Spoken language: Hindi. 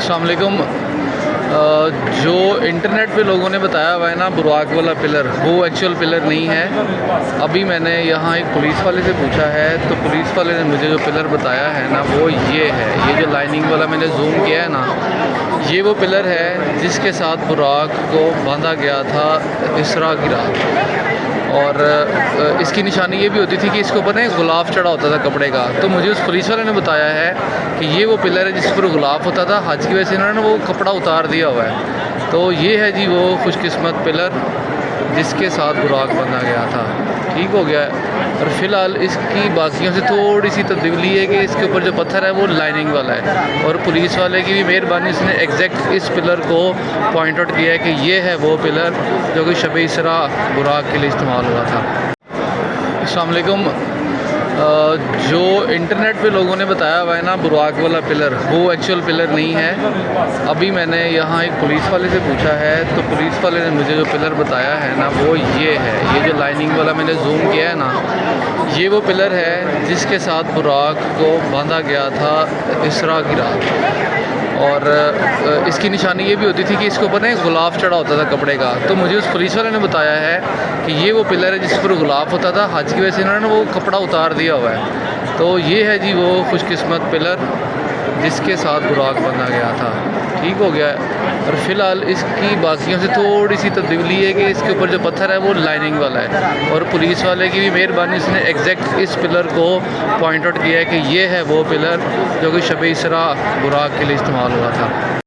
अस्सलाम वालेकुम। जो इंटरनेट पे लोगों ने बताया हुआ है ना बुराक वाला पिलर, वो एक्चुअल पिलर नहीं है। अभी मैंने यहाँ एक पुलिस वाले से पूछा है तो पुलिस वाले ने मुझे जो पिलर बताया है ना वो ये है। ये जो लाइनिंग वाला मैंने जूम किया है ना, ये वो पिलर है जिसके साथ बुराक को बांधा गया था इसरा की रात। और इसकी निशानी ये भी होती थी कि इसके ऊपर ना एक गुलाफ चढ़ा होता था कपड़े का। तो मुझे उस पुलिस वाले ने बताया है कि ये वो पिलर है जिस पर गुलाफ होता था। हज की वजह से इन्होंने वो कपड़ा उतार दिया हुआ है। तो ये है जी वो खुशकिस्मत पिलर जिसके साथ बुराक बंधा गया था। ठीक हो गया है। और फ़िलहाल इसकी बाकियों से थोड़ी सी तब्दीली है कि इसके ऊपर जो पत्थर है वो लाइनिंग वाला है। और पुलिस वाले की भी मेहरबानी, इसने एग्जैक्ट इस पिलर को पॉइंट आउट किया है कि ये है वो पिलर जो कि शब इसरा बुराक के लिए इस्तेमाल हुआ था। अस्सलाम वालेकुम। जो इंटरनेट पे लोगों ने बताया हुआ है ना बुराक वाला पिलर, वो एक्चुअल पिलर नहीं है। अभी मैंने यहाँ एक पुलिस वाले से पूछा है तो पुलिस वाले ने मुझे जो पिलर बताया है ना वो ये है। ये जो लाइनिंग वाला मैंने जूम किया है ना, ये वो पिलर है जिसके साथ बुराक को बांधा गया था इसरा की रात। और इसकी निशानी ये भी होती थी कि इसके ऊपर ना एक गुलाफ चढ़ा होता था कपड़े का। तो मुझे उस पुलिस वाले ने बताया है कि ये वो पिलर है जिस पर गुलाफ होता था। हज की वजह से इन्होंने वो कपड़ा उतार दिया हुआ है। तो ये है जी वो खुशकिस्मत पिलर जिसके साथ बुराक बंधा गया था। ठीक हो गया है। और फ़िलहाल इसकी बाकियों से थोड़ी सी तब्दीली है कि इसके ऊपर जो पत्थर है वो लाइनिंग वाला है। और पुलिस वाले की भी मेहरबानी, इसने एग्जैक्ट इस पिलर को पॉइंट आउट किया है कि ये है वो पिलर जो कि शब इसरा बुराक के लिए इस्तेमाल हुआ था।